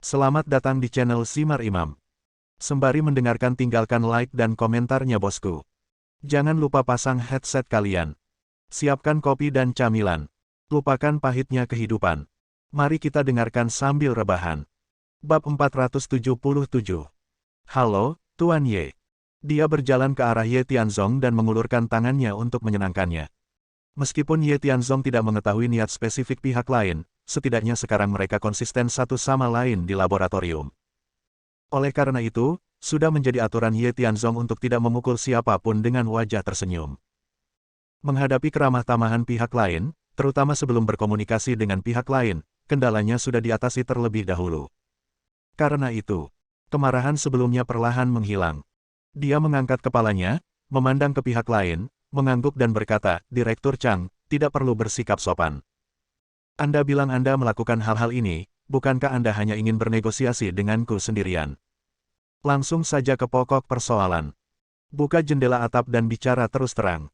Selamat datang di channel Simar Imam. Sembari mendengarkan tinggalkan like dan komentarnya bosku. Jangan lupa pasang headset kalian. Siapkan kopi dan camilan. Lupakan pahitnya kehidupan. Mari kita dengarkan sambil rebahan. Bab 477. Halo, Tuan Ye. Dia berjalan ke arah Ye Tianzong dan mengulurkan tangannya untuk menyenangkannya. Meskipun Ye Tianzong tidak mengetahui niat spesifik pihak lain, setidaknya sekarang mereka konsisten satu sama lain di laboratorium. Oleh karena itu, sudah menjadi aturan Ye Tianzong untuk tidak memukul siapapun dengan wajah tersenyum. Menghadapi keramah tamahan pihak lain, terutama sebelum berkomunikasi dengan pihak lain, kendalanya sudah diatasi terlebih dahulu. Karena itu, kemarahan sebelumnya perlahan menghilang. Dia mengangkat kepalanya, memandang ke pihak lain, mengangguk dan berkata, "Direktur Chang, tidak perlu bersikap sopan. Anda bilang Anda melakukan hal-hal ini, bukankah Anda hanya ingin bernegosiasi denganku sendirian? Langsung saja ke pokok persoalan. Buka jendela atap dan bicara terus terang.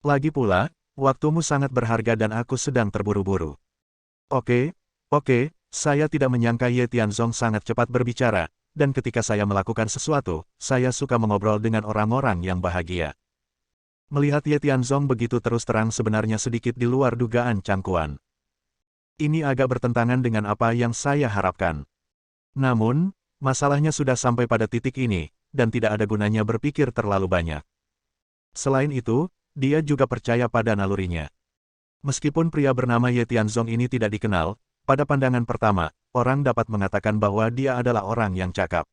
Lagi pula, waktumu sangat berharga dan aku sedang terburu-buru." Oke, saya tidak menyangka Ye Tianzong sangat cepat berbicara, dan ketika saya melakukan sesuatu, saya suka mengobrol dengan orang-orang yang bahagia. Melihat Ye Tianzong begitu terus terang sebenarnya sedikit di luar dugaan Chang Quan. Ini agak bertentangan dengan apa yang saya harapkan. Namun, masalahnya sudah sampai pada titik ini, dan tidak ada gunanya berpikir terlalu banyak. Selain itu, dia juga percaya pada nalurinya. Meskipun pria bernama Ye Tianzong ini tidak dikenal, pada pandangan pertama, orang dapat mengatakan bahwa dia adalah orang yang cakap.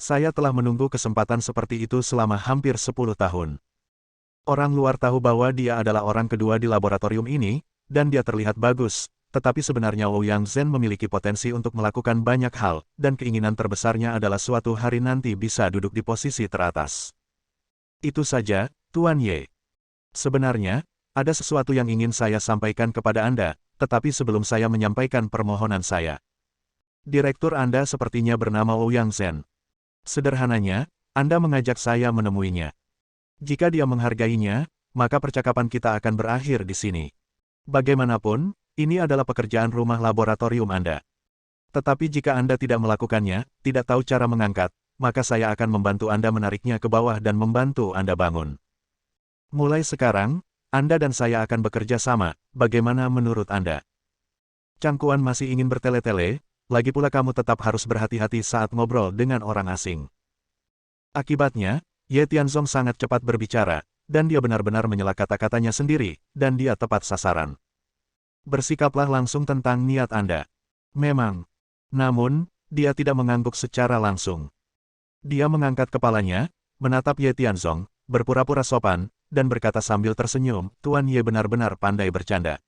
Saya telah menunggu kesempatan seperti itu selama hampir 10 tahun. Orang luar tahu bahwa dia adalah orang kedua di laboratorium ini, dan dia terlihat bagus. Tetapi sebenarnya Ouyang Zhen memiliki potensi untuk melakukan banyak hal, dan keinginan terbesarnya adalah suatu hari nanti bisa duduk di posisi teratas. Itu saja, Tuan Ye. Sebenarnya, ada sesuatu yang ingin saya sampaikan kepada Anda, tetapi sebelum saya menyampaikan permohonan saya. Direktur Anda sepertinya bernama Ouyang Zhen. Sederhananya, Anda mengajak saya menemuinya. Jika dia menghargainya, maka percakapan kita akan berakhir di sini. Bagaimanapun, ini adalah pekerjaan rumah laboratorium Anda. Tetapi jika Anda tidak melakukannya, tidak tahu cara mengangkat, maka saya akan membantu Anda menariknya ke bawah dan membantu Anda bangun. Mulai sekarang, Anda dan saya akan bekerja sama, bagaimana menurut Anda? Chang Quan masih ingin bertele-tele, lagi pula kamu tetap harus berhati-hati saat ngobrol dengan orang asing. Akibatnya, Ye Tianzong sangat cepat berbicara, dan dia benar-benar menyela kata-katanya sendiri, dan dia tepat sasaran. Bersikaplah langsung tentang niat Anda. Memang. Namun, dia tidak mengangguk secara langsung. Dia mengangkat kepalanya, menatap Ye Tianzong, berpura-pura sopan, dan berkata sambil tersenyum, "Tuan Ye benar-benar pandai bercanda.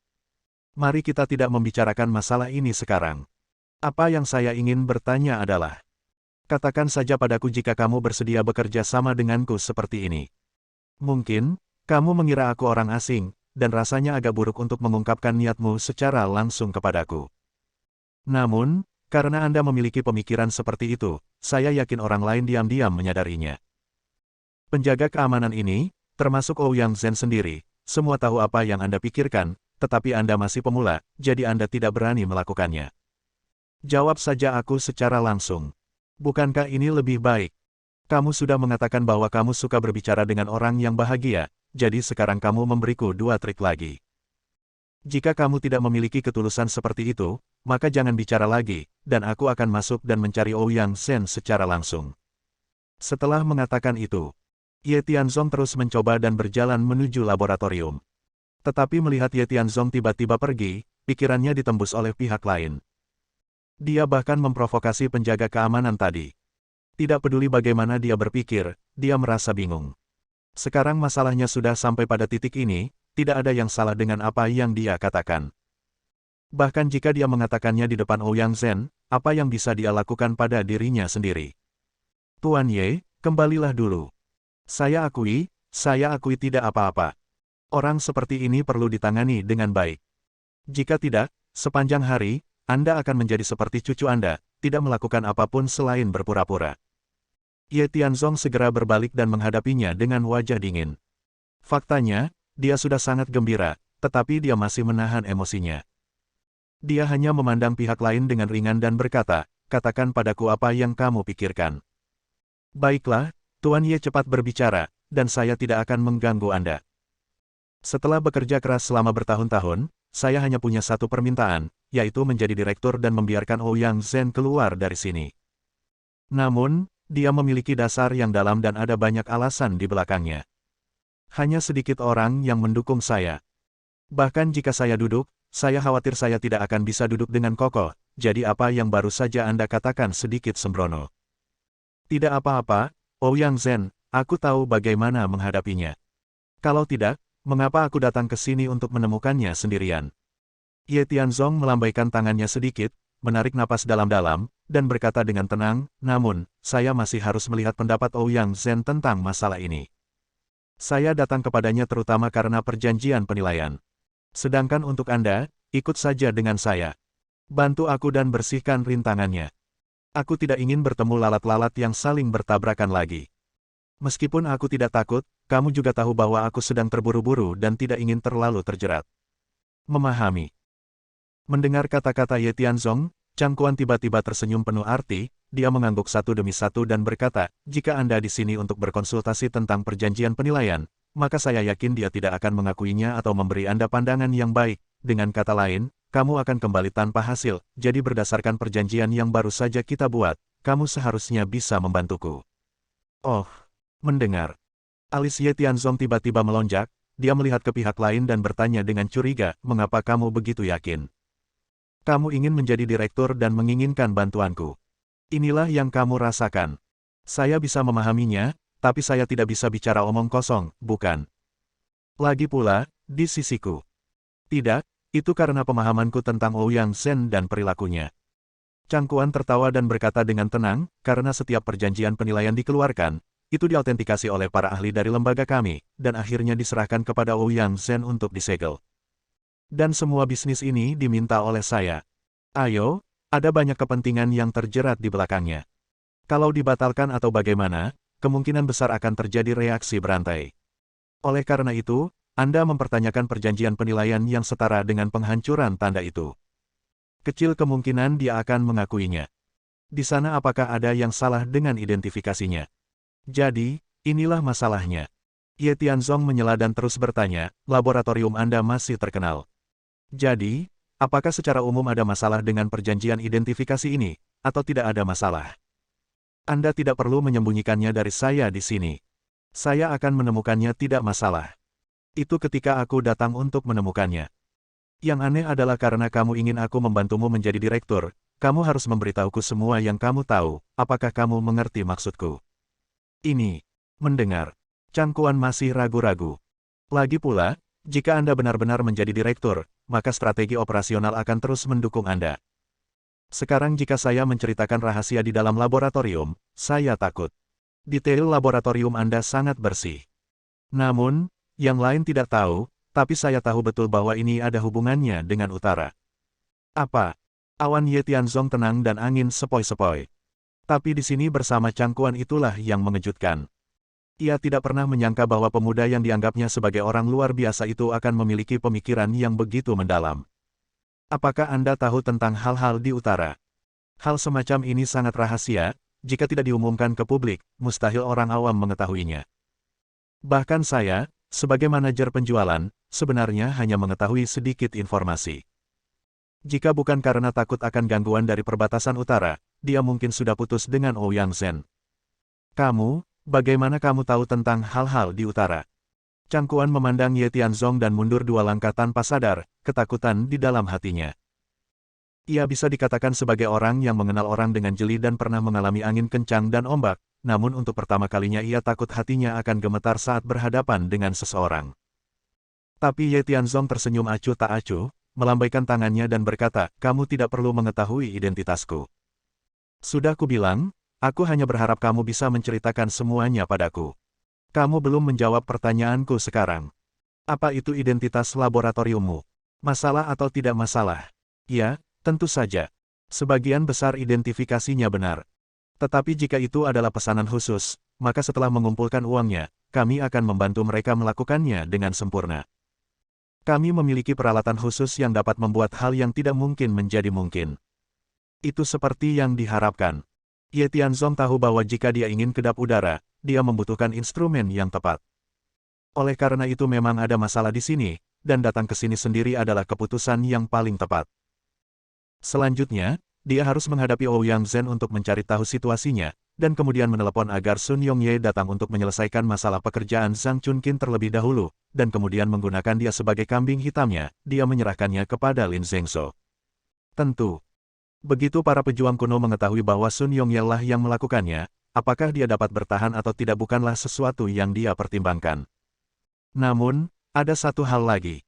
Mari kita tidak membicarakan masalah ini sekarang. Apa yang saya ingin bertanya adalah, katakan saja padaku jika kamu bersedia bekerja sama denganku seperti ini. Mungkin, kamu mengira aku orang asing, dan rasanya agak buruk untuk mengungkapkan niatmu secara langsung kepadaku. Namun, karena Anda memiliki pemikiran seperti itu, saya yakin orang lain diam-diam menyadarinya. Penjaga keamanan ini, termasuk Ouyang Zhen sendiri, semua tahu apa yang Anda pikirkan, tetapi Anda masih pemula, jadi Anda tidak berani melakukannya. Jawab saja aku secara langsung. Bukankah ini lebih baik? Kamu sudah mengatakan bahwa kamu suka berbicara dengan orang yang bahagia, jadi sekarang kamu memberiku 2 trik lagi. Jika kamu tidak memiliki ketulusan seperti itu, maka jangan bicara lagi, dan aku akan masuk dan mencari Ouyang Zhen secara langsung. Setelah mengatakan itu, Ye Tianzong terus mencoba dan berjalan menuju laboratorium. Tetapi melihat Ye Tianzong tiba-tiba pergi, pikirannya ditembus oleh pihak lain. Dia bahkan memprovokasi penjaga keamanan tadi. Tidak peduli bagaimana dia berpikir, dia merasa bingung. Sekarang masalahnya sudah sampai pada titik ini, tidak ada yang salah dengan apa yang dia katakan. Bahkan jika dia mengatakannya di depan Ouyang Zhen, apa yang bisa dia lakukan pada dirinya sendiri? Tuan Ye, kembalilah dulu. Saya akui tidak apa-apa. Orang seperti ini perlu ditangani dengan baik. Jika tidak, sepanjang hari, Anda akan menjadi seperti cucu Anda, tidak melakukan apapun selain berpura-pura. Ye Tianzong segera berbalik dan menghadapinya dengan wajah dingin. Faktanya, dia sudah sangat gembira, tetapi dia masih menahan emosinya. Dia hanya memandang pihak lain dengan ringan dan berkata, katakan padaku apa yang kamu pikirkan. Baiklah, Tuan Ye cepat berbicara, dan saya tidak akan mengganggu Anda. Setelah bekerja keras selama bertahun-tahun, saya hanya punya satu permintaan, yaitu menjadi direktur dan membiarkan Ouyang Zhen keluar dari sini. Namun, dia memiliki dasar yang dalam dan ada banyak alasan di belakangnya. Hanya sedikit orang yang mendukung saya. Bahkan jika saya duduk, saya khawatir saya tidak akan bisa duduk dengan kokoh, jadi apa yang baru saja Anda katakan sedikit sembrono. Tidak apa-apa, Ouyang Zhen, aku tahu bagaimana menghadapinya. Kalau tidak, mengapa aku datang ke sini untuk menemukannya sendirian? Ye Tianzong melambaikan tangannya sedikit, menarik napas dalam-dalam, dan berkata dengan tenang, namun, saya masih harus melihat pendapat Ouyang Zhen tentang masalah ini. Saya datang kepadanya terutama karena perjanjian penilaian. Sedangkan untuk Anda, ikut saja dengan saya. Bantu aku dan bersihkan rintangannya. Aku tidak ingin bertemu lalat-lalat yang saling bertabrakan lagi. Meskipun aku tidak takut, kamu juga tahu bahwa aku sedang terburu-buru dan tidak ingin terlalu terjerat. Memahami. Mendengar kata-kata Ye Tianzong, Chang Kuan tiba-tiba tersenyum penuh arti, dia mengangguk satu demi satu dan berkata, jika Anda di sini untuk berkonsultasi tentang perjanjian penilaian, maka saya yakin dia tidak akan mengakuinya atau memberi Anda pandangan yang baik. Dengan kata lain, kamu akan kembali tanpa hasil, jadi berdasarkan perjanjian yang baru saja kita buat, kamu seharusnya bisa membantuku. Oh, mendengar. Alis Ye Tianzong tiba-tiba melonjak, dia melihat ke pihak lain dan bertanya dengan curiga, mengapa kamu begitu yakin? Kamu ingin menjadi direktur dan menginginkan bantuanku. Inilah yang kamu rasakan. Saya bisa memahaminya, tapi saya tidak bisa bicara omong kosong, bukan? Lagi pula, di sisiku. Tidak, itu karena pemahamanku tentang Ouyang Zhen dan perilakunya. Chang Kuan tertawa dan berkata dengan tenang, karena setiap perjanjian penilaian dikeluarkan, itu diautentikasi oleh para ahli dari lembaga kami, dan akhirnya diserahkan kepada Ouyang Zhen untuk disegel. Dan semua bisnis ini diminta oleh saya. Ayo, ada banyak kepentingan yang terjerat di belakangnya. Kalau dibatalkan atau bagaimana, kemungkinan besar akan terjadi reaksi berantai. Oleh karena itu, Anda mempertanyakan perjanjian penilaian yang setara dengan penghancuran tanda itu. Kecil kemungkinan dia akan mengakuinya. Di sana apakah ada yang salah dengan identifikasinya? Jadi, inilah masalahnya. Ye Tianzong menyela dan terus bertanya, laboratorium Anda masih terkenal. Jadi, apakah secara umum ada masalah dengan perjanjian identifikasi ini, atau tidak ada masalah? Anda tidak perlu menyembunyikannya dari saya di sini. Saya akan menemukannya tidak masalah. Itu ketika aku datang untuk menemukannya. Yang aneh adalah karena kamu ingin aku membantumu menjadi direktur, kamu harus memberitahuku semua yang kamu tahu, apakah kamu mengerti maksudku? Ini. Mendengar. Chang Kuan masih ragu-ragu. Lagi pula, jika Anda benar-benar menjadi direktur, maka strategi operasional akan terus mendukung Anda. Sekarang jika saya menceritakan rahasia di dalam laboratorium, saya takut. Detail laboratorium Anda sangat bersih. Namun, yang lain tidak tahu, tapi saya tahu betul bahwa ini ada hubungannya dengan utara. Apa? Awan Ye Tianzong tenang dan angin sepoi-sepoi. Tapi di sini bersama Chang Kuan itulah yang mengejutkan. Ia tidak pernah menyangka bahwa pemuda yang dianggapnya sebagai orang luar biasa itu akan memiliki pemikiran yang begitu mendalam. Apakah Anda tahu tentang hal-hal di utara? Hal semacam ini sangat rahasia, jika tidak diumumkan ke publik, mustahil orang awam mengetahuinya. Bahkan saya, sebagai manajer penjualan, sebenarnya hanya mengetahui sedikit informasi. Jika bukan karena takut akan gangguan dari perbatasan utara, dia mungkin sudah putus dengan Ouyang Zhen. Kamu, bagaimana kamu tahu tentang hal-hal di utara? Chang Kuan memandang Ye Tianzong dan mundur 2 langkah tanpa sadar, ketakutan di dalam hatinya. Ia bisa dikatakan sebagai orang yang mengenal orang dengan jeli dan pernah mengalami angin kencang dan ombak, namun untuk pertama kalinya ia takut hatinya akan gemetar saat berhadapan dengan seseorang. Tapi Ye Tianzong tersenyum acuh tak acuh, melambaikan tangannya dan berkata, kamu tidak perlu mengetahui identitasku. Sudah kubilang, aku hanya berharap kamu bisa menceritakan semuanya padaku. Kamu belum menjawab pertanyaanku sekarang. Apa itu identitas laboratoriummu? Masalah atau tidak masalah? Ya, tentu saja. Sebagian besar identifikasinya benar. Tetapi jika itu adalah pesanan khusus, maka setelah mengumpulkan uangnya, kami akan membantu mereka melakukannya dengan sempurna. Kami memiliki peralatan khusus yang dapat membuat hal yang tidak mungkin menjadi mungkin. Itu seperti yang diharapkan. Ye Tianzong tahu bahwa jika dia ingin kedap udara, dia membutuhkan instrumen yang tepat. Oleh karena itu memang ada masalah di sini, dan datang ke sini sendiri adalah keputusan yang paling tepat. Selanjutnya, dia harus menghadapi Ouyang Zhen untuk mencari tahu situasinya, dan kemudian menelepon agar Sun Yongye datang untuk menyelesaikan masalah pekerjaan Zhang Chunqin terlebih dahulu, dan kemudian menggunakan dia sebagai kambing hitamnya, dia menyerahkannya kepada Lin Zhengzhou. Tentu. Begitu para pejuang kuno mengetahui bahwa Sun Yongye lah yang melakukannya, apakah dia dapat bertahan atau tidak bukanlah sesuatu yang dia pertimbangkan. Namun, ada satu hal lagi.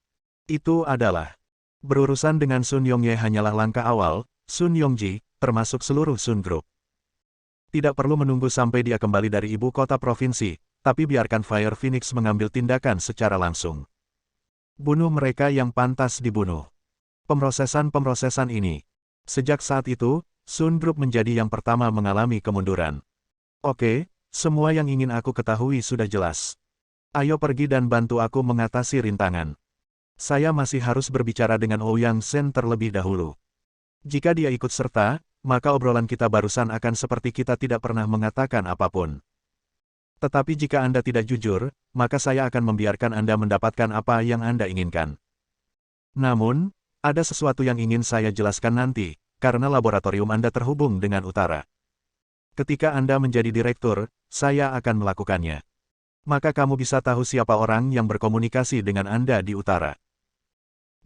Itu adalah, berurusan dengan Sun Yongye hanyalah langkah awal, Sun Yongji, termasuk seluruh Sun Group. Tidak perlu menunggu sampai dia kembali dari ibu kota provinsi, tapi biarkan Fire Phoenix mengambil tindakan secara langsung. Bunuh mereka yang pantas dibunuh. Pemrosesan ini. Sejak saat itu, Sun Group menjadi yang pertama mengalami kemunduran. Oke, semua yang ingin aku ketahui sudah jelas. Ayo pergi dan bantu aku mengatasi rintangan. Saya masih harus berbicara dengan Ouyang Zhen terlebih dahulu. Jika dia ikut serta, maka obrolan kita barusan akan seperti kita tidak pernah mengatakan apapun. Tetapi jika Anda tidak jujur, maka saya akan membiarkan Anda mendapatkan apa yang Anda inginkan. Namun, ada sesuatu yang ingin saya jelaskan nanti, karena laboratorium Anda terhubung dengan utara. Ketika Anda menjadi direktur, saya akan melakukannya. Maka kamu bisa tahu siapa orang yang berkomunikasi dengan Anda di utara.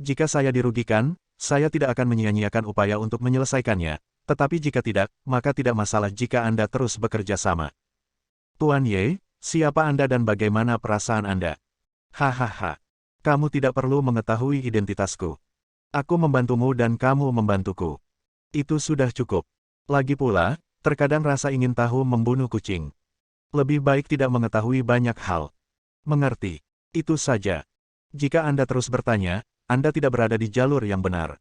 Jika saya dirugikan, saya tidak akan menyia-nyiakan upaya untuk menyelesaikannya, tetapi jika tidak, maka tidak masalah jika Anda terus bekerja sama. Tuan Ye, siapa Anda dan bagaimana perasaan Anda? Hahaha. Kamu tidak perlu mengetahui identitasku. Aku membantumu dan kamu membantuku. Itu sudah cukup. Lagi pula, terkadang rasa ingin tahu membunuh kucing. Lebih baik tidak mengetahui banyak hal. Mengerti. Itu saja. Jika Anda terus bertanya, Anda tidak berada di jalur yang benar.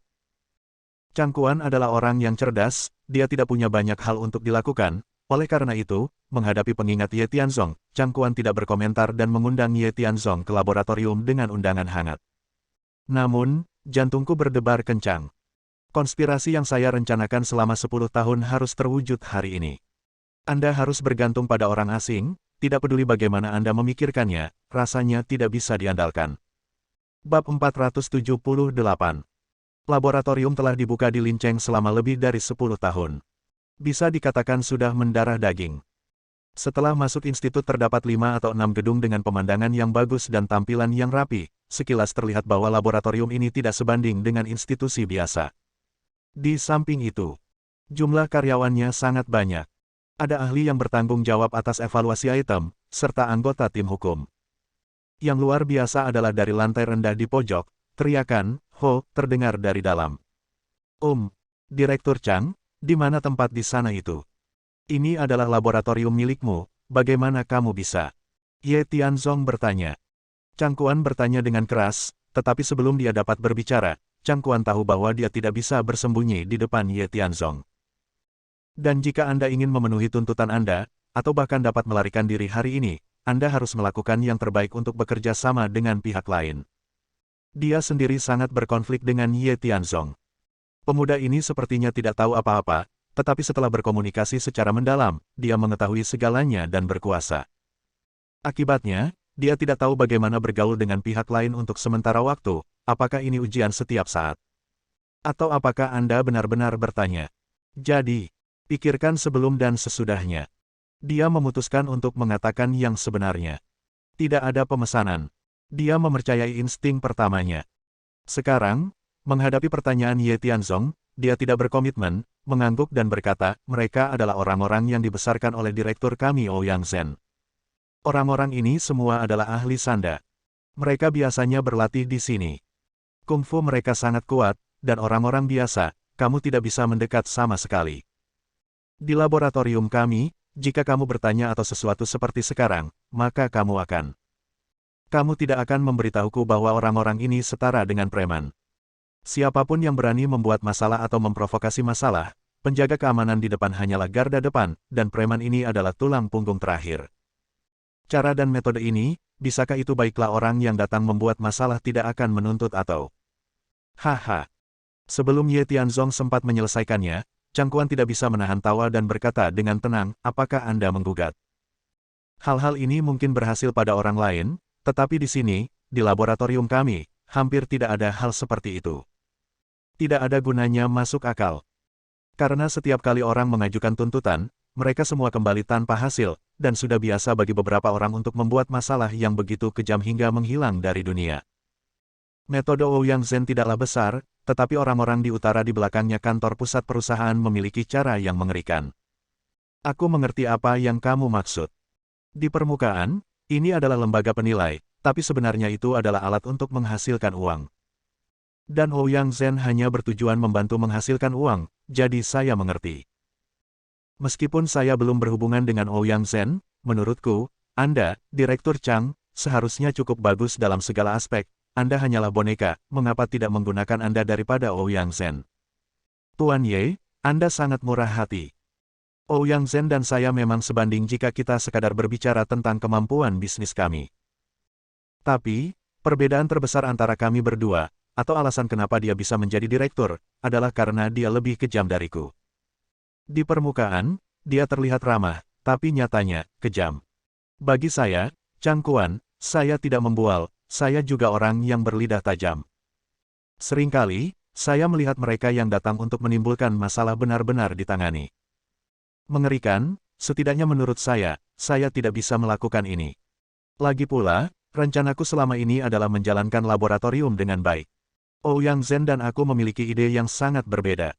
Chang Quan adalah orang yang cerdas, dia tidak punya banyak hal untuk dilakukan, oleh karena itu, menghadapi pengingat Ye Tianzong, Chang Quan tidak berkomentar dan mengundang Ye Tianzong ke laboratorium dengan undangan hangat. Namun, jantungku berdebar kencang. Konspirasi yang saya rencanakan selama 10 tahun harus terwujud hari ini. Anda harus bergantung pada orang asing, tidak peduli bagaimana Anda memikirkannya, rasanya tidak bisa diandalkan. Bab 478. Laboratorium telah dibuka di Lincheng selama lebih dari 10 tahun. Bisa dikatakan sudah mendarah daging. Setelah masuk institut terdapat 5 atau 6 gedung dengan pemandangan yang bagus dan tampilan yang rapi, sekilas terlihat bahwa laboratorium ini tidak sebanding dengan institusi biasa. Di samping itu, jumlah karyawannya sangat banyak. Ada ahli yang bertanggung jawab atas evaluasi item, serta anggota tim hukum. Yang luar biasa adalah dari lantai rendah di pojok, teriakan, "Ho," terdengar dari dalam. Direktur Chang, di mana tempat di sana itu? Ini adalah laboratorium milikmu, bagaimana kamu bisa? Ye Tianzong bertanya. Chang Quan bertanya dengan keras, tetapi sebelum dia dapat berbicara, Chang Quan tahu bahwa dia tidak bisa bersembunyi di depan Ye Tianzong. Dan jika Anda ingin memenuhi tuntutan Anda, atau bahkan dapat melarikan diri hari ini, Anda harus melakukan yang terbaik untuk bekerja sama dengan pihak lain. Dia sendiri sangat berkonflik dengan Ye Tianzong. Pemuda ini sepertinya tidak tahu apa-apa, tetapi setelah berkomunikasi secara mendalam, dia mengetahui segalanya dan berkuasa. Akibatnya, dia tidak tahu bagaimana bergaul dengan pihak lain untuk sementara waktu, apakah ini ujian setiap saat? Atau apakah Anda benar-benar bertanya? Jadi, pikirkan sebelum dan sesudahnya. Dia memutuskan untuk mengatakan yang sebenarnya. Tidak ada pemesanan. Dia mempercayai insting pertamanya. Sekarang, menghadapi pertanyaan Ye Tianzong, dia tidak berkomitmen, mengangguk dan berkata, mereka adalah orang-orang yang dibesarkan oleh direktur kami Ouyang Zhen. Orang-orang ini semua adalah ahli sanda. Mereka biasanya berlatih di sini. Kungfu mereka sangat kuat, dan orang-orang biasa, kamu tidak bisa mendekat sama sekali. Di laboratorium kami, jika kamu bertanya atau sesuatu seperti sekarang, maka kamu akan. Kamu tidak akan memberitahuku bahwa orang-orang ini setara dengan preman. Siapapun yang berani membuat masalah atau memprovokasi masalah, penjaga keamanan di depan hanyalah garda depan, dan preman ini adalah tulang punggung terakhir. Cara dan metode ini, bisakah itu baiklah orang yang datang membuat masalah tidak akan menuntut atau... Haha. Sebelum Ye Tianzong sempat menyelesaikannya, Chang Kuan tidak bisa menahan tawa dan berkata dengan tenang, apakah Anda menggugat? Hal-hal ini mungkin berhasil pada orang lain, tetapi di sini, di laboratorium kami, hampir tidak ada hal seperti itu. Tidak ada gunanya masuk akal. Karena setiap kali orang mengajukan tuntutan, mereka semua kembali tanpa hasil, dan sudah biasa bagi beberapa orang untuk membuat masalah yang begitu kejam hingga menghilang dari dunia. Metode Ouyang Zhen tidaklah besar, tetapi orang-orang di utara di belakangnya kantor pusat perusahaan memiliki cara yang mengerikan. Aku mengerti apa yang kamu maksud. Di permukaan, ini adalah lembaga penilai, tapi sebenarnya itu adalah alat untuk menghasilkan uang. Dan Ouyang Zhen hanya bertujuan membantu menghasilkan uang, jadi saya mengerti. Meskipun saya belum berhubungan dengan Ouyang Zhen, menurutku, Anda, Direktur Chang, seharusnya cukup bagus dalam segala aspek. Anda hanyalah boneka, mengapa tidak menggunakan Anda daripada Ouyang Zhen? Tuan Ye, Anda sangat murah hati. Ouyang Zhen dan saya memang sebanding jika kita sekadar berbicara tentang kemampuan bisnis kami. Tapi, perbedaan terbesar antara kami berdua, atau alasan kenapa dia bisa menjadi direktur, adalah karena dia lebih kejam dariku. Di permukaan, dia terlihat ramah, tapi nyatanya, kejam. Bagi saya, Chang Kuan, saya tidak membual, saya juga orang yang berlidah tajam. Seringkali, saya melihat mereka yang datang untuk menimbulkan masalah benar-benar ditangani. Mengerikan, setidaknya menurut saya tidak bisa melakukan ini. Lagi pula, rencanaku selama ini adalah menjalankan laboratorium dengan baik. Ouyang Zhen dan aku memiliki ide yang sangat berbeda.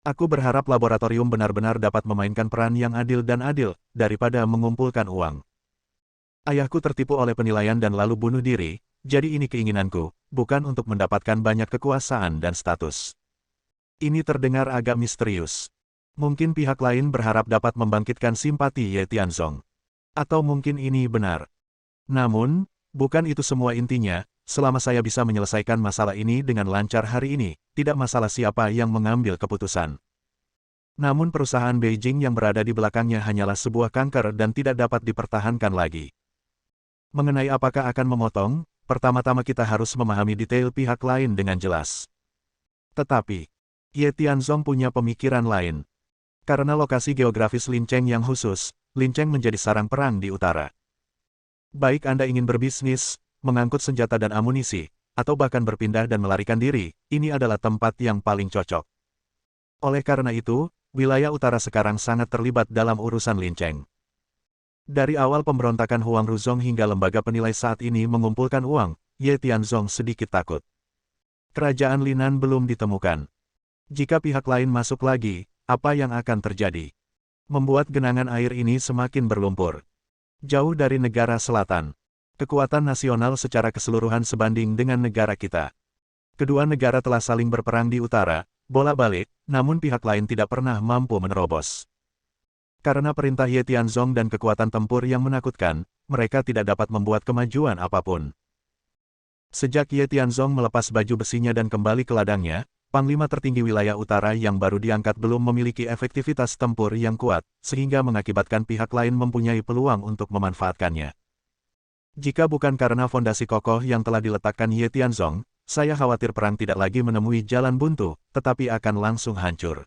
Aku berharap laboratorium benar-benar dapat memainkan peran yang adil daripada mengumpulkan uang. Ayahku tertipu oleh penilaian dan lalu bunuh diri, jadi ini keinginanku, bukan untuk mendapatkan banyak kekuasaan dan status. Ini terdengar agak misterius. Mungkin pihak lain berharap dapat membangkitkan simpati Ye Tianzong. Atau mungkin ini benar. Namun, bukan itu semua intinya, selama saya bisa menyelesaikan masalah ini dengan lancar hari ini, tidak masalah siapa yang mengambil keputusan. Namun perusahaan Beijing yang berada di belakangnya hanyalah sebuah kanker dan tidak dapat dipertahankan lagi. Mengenai apakah akan memotong, pertama-tama kita harus memahami detail pihak lain dengan jelas. Tetapi, Ye Tianzong punya pemikiran lain. Karena lokasi geografis Lincheng yang khusus, Lincheng menjadi sarang perang di utara. Baik Anda ingin berbisnis, mengangkut senjata dan amunisi, atau bahkan berpindah dan melarikan diri, ini adalah tempat yang paling cocok. Oleh karena itu, wilayah utara sekarang sangat terlibat dalam urusan Lincheng. Dari awal pemberontakan Huang Ruzong hingga lembaga penilai saat ini mengumpulkan uang, Ye Tianzong sedikit takut. Kerajaan Linan belum ditemukan. Jika pihak lain masuk lagi, apa yang akan terjadi? Membuat genangan air ini semakin berlumpur. Jauh dari negara selatan. Kekuatan nasional secara keseluruhan sebanding dengan negara kita. Kedua negara telah saling berperang di utara, bolak-balik, namun pihak lain tidak pernah mampu menerobos. Karena perintah Ye Tianzong dan kekuatan tempur yang menakutkan, mereka tidak dapat membuat kemajuan apapun. Sejak Ye Tianzong melepas baju besinya dan kembali ke ladangnya, Panglima tertinggi wilayah utara yang baru diangkat belum memiliki efektivitas tempur yang kuat, sehingga mengakibatkan pihak lain mempunyai peluang untuk memanfaatkannya. Jika bukan karena fondasi kokoh yang telah diletakkan Ye Tianzong, saya khawatir perang tidak lagi menemui jalan buntu, tetapi akan langsung hancur.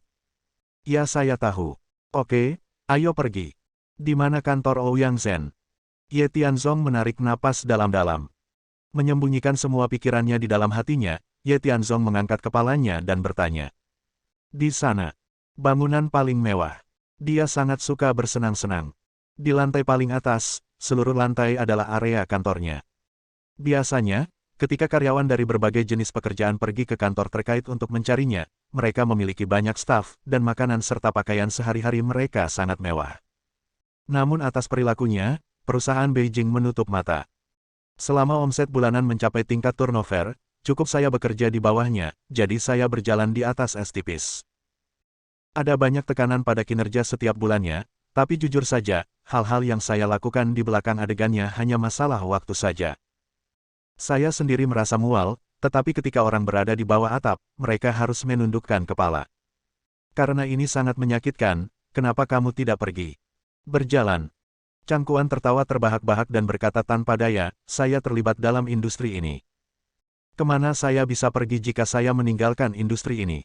Ya saya tahu. Oke, ayo pergi. Di mana kantor Ouyang Zhen? Ye Tianzong menarik napas dalam-dalam. Menyembunyikan semua pikirannya di dalam hatinya, Ye Tianzong mengangkat kepalanya dan bertanya. Di sana. Bangunan paling mewah. Dia sangat suka bersenang-senang. Di lantai paling atas, seluruh lantai adalah area kantornya. Biasanya, ketika karyawan dari berbagai jenis pekerjaan pergi ke kantor terkait untuk mencarinya, mereka memiliki banyak staf, dan makanan serta pakaian sehari-hari mereka sangat mewah. Namun atas perilakunya, perusahaan Beijing menutup mata. Selama omset bulanan mencapai tingkat turnover, cukup saya bekerja di bawahnya, jadi saya berjalan di atas es tipis. Ada banyak tekanan pada kinerja setiap bulannya, tapi jujur saja, hal-hal yang saya lakukan di belakang adegannya hanya masalah waktu saja. Saya sendiri merasa mual, tetapi ketika orang berada di bawah atap, mereka harus menundukkan kepala. Karena ini sangat menyakitkan, kenapa kamu tidak pergi? Berjalan. Chang Kuan tertawa terbahak-bahak dan berkata tanpa daya, saya terlibat dalam industri ini. Kemana saya bisa pergi jika saya meninggalkan industri ini?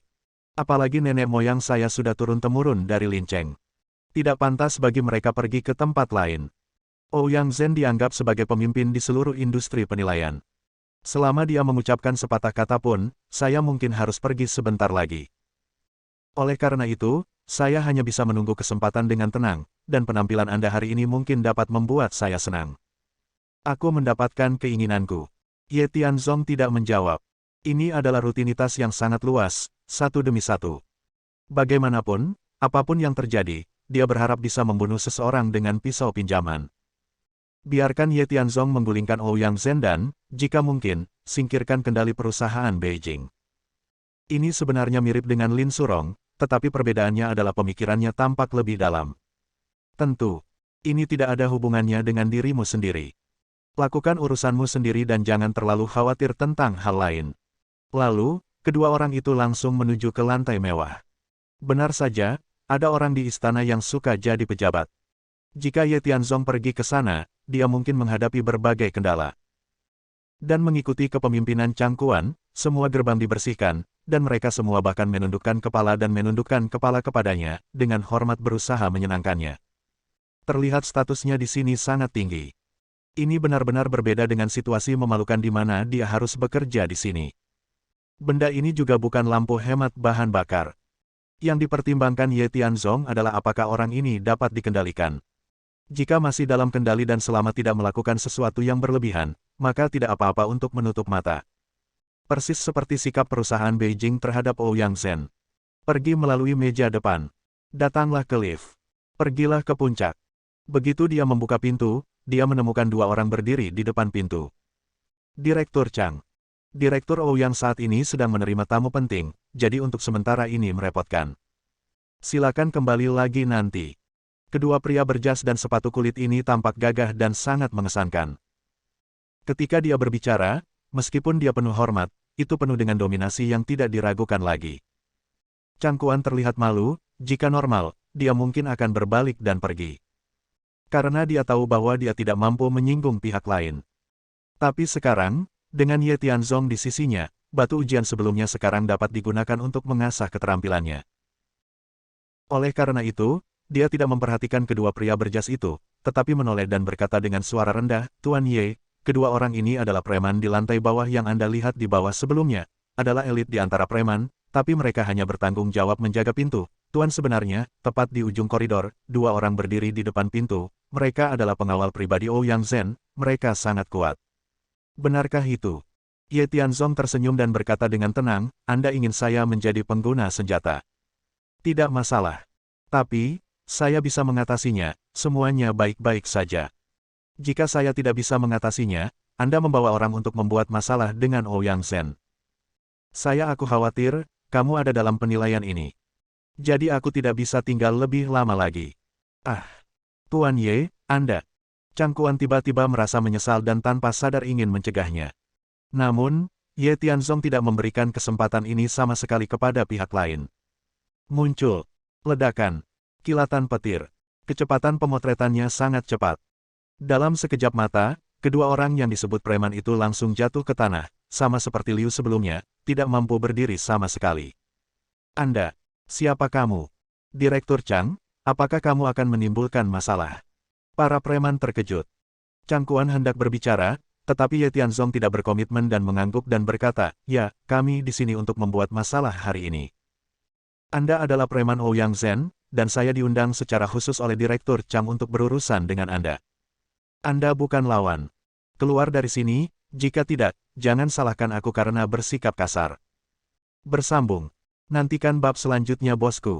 Apalagi nenek moyang saya sudah turun-temurun dari Lin Cheng. Tidak pantas bagi mereka pergi ke tempat lain. Ouyang Zhen dianggap sebagai pemimpin di seluruh industri penilaian. Selama dia mengucapkan sepatah kata pun, saya mungkin harus pergi sebentar lagi. Oleh karena itu, saya hanya bisa menunggu kesempatan dengan tenang, dan penampilan Anda hari ini mungkin dapat membuat saya senang. Aku mendapatkan keinginanku. Ye Tianzong tidak menjawab. Ini adalah rutinitas yang sangat luas, satu demi satu. Bagaimanapun, apapun yang terjadi, dia berharap bisa membunuh seseorang dengan pisau pinjaman. Biarkan Ye Tianzong menggulingkan Ouyang Zhen dan, jika mungkin, singkirkan kendali perusahaan Beijing. Ini sebenarnya mirip dengan Lin Surong, tetapi perbedaannya adalah pemikirannya tampak lebih dalam. Tentu, ini tidak ada hubungannya dengan dirimu sendiri. Lakukan urusanmu sendiri dan jangan terlalu khawatir tentang hal lain. Lalu, kedua orang itu langsung menuju ke lantai mewah. Benar saja, ada orang di istana yang suka jadi pejabat. Jika Ye Tianzong pergi ke sana, dia mungkin menghadapi berbagai kendala. Dan mengikuti kepemimpinan Chang Kuan, semua gerbang dibersihkan, dan mereka semua bahkan menundukkan kepala dan menundukkan kepala kepadanya, dengan hormat berusaha menyenangkannya. Terlihat statusnya di sini sangat tinggi. Ini benar-benar berbeda dengan situasi memalukan di mana dia harus bekerja di sini. Benda ini juga bukan lampu hemat bahan bakar. Yang dipertimbangkan Ye Tianzong adalah apakah orang ini dapat dikendalikan. Jika masih dalam kendali dan selama tidak melakukan sesuatu yang berlebihan, maka tidak apa-apa untuk menutup mata. Persis seperti sikap perusahaan Beijing terhadap Ouyang Zhen. Pergi melalui meja depan. Datanglah ke lift. Pergilah ke puncak. Begitu dia membuka pintu, dia menemukan dua orang berdiri di depan pintu. Direktur Chang. Direktur Ouyang saat ini sedang menerima tamu penting, jadi untuk sementara ini merepotkan. Silakan kembali lagi nanti. Kedua pria berjas dan sepatu kulit ini tampak gagah dan sangat mengesankan. Ketika dia berbicara, meskipun dia penuh hormat, itu penuh dengan dominasi yang tidak diragukan lagi. Chang Kuan terlihat malu, jika normal, dia mungkin akan berbalik dan pergi. Karena dia tahu bahwa dia tidak mampu menyinggung pihak lain. Tapi sekarang, dengan Ye Tianzong di sisinya, batu ujian sebelumnya sekarang dapat digunakan untuk mengasah keterampilannya. Oleh karena itu, dia tidak memperhatikan kedua pria berjas itu, tetapi menoleh dan berkata dengan suara rendah, "Tuan Ye, kedua orang ini adalah preman di lantai bawah yang Anda lihat di bawah sebelumnya, adalah elit di antara preman, tapi mereka hanya bertanggung jawab menjaga pintu. Tuan sebenarnya, tepat di ujung koridor, dua orang berdiri di depan pintu, mereka adalah pengawal pribadi Ouyang Zhen, mereka sangat kuat." Benarkah itu? Ye Tianzong tersenyum dan berkata dengan tenang, "Anda ingin saya menjadi pengguna senjata? Tidak masalah. Tapi, saya bisa mengatasinya, semuanya baik-baik saja. Jika saya tidak bisa mengatasinya, Anda membawa orang untuk membuat masalah dengan Ouyang Zhen. Aku khawatir, kamu ada dalam penilaian ini. Jadi aku tidak bisa tinggal lebih lama lagi." "Ah, Tuan Ye, Anda." Chang Kuan tiba-tiba merasa menyesal dan tanpa sadar ingin mencegahnya. Namun, Ye Tianzong tidak memberikan kesempatan ini sama sekali kepada pihak lain. Muncul ledakan. Kilatan petir. Kecepatan pemotretannya sangat cepat. Dalam sekejap mata, kedua orang yang disebut preman itu langsung jatuh ke tanah, sama seperti Liu sebelumnya, tidak mampu berdiri sama sekali. "Anda, siapa kamu?" "Direktur Chang, apakah kamu akan menimbulkan masalah?" Para preman terkejut. Chang Kuan hendak berbicara, tetapi Ye Tianzong tidak berkomitmen dan mengangguk dan berkata, "Ya, kami di sini untuk membuat masalah hari ini. Anda adalah preman Ouyang Zhen, dan saya diundang secara khusus oleh Direktur Chang untuk berurusan dengan Anda. Anda bukan lawan. Keluar dari sini, jika tidak, jangan salahkan aku karena bersikap kasar." Bersambung. Nantikan bab selanjutnya bosku.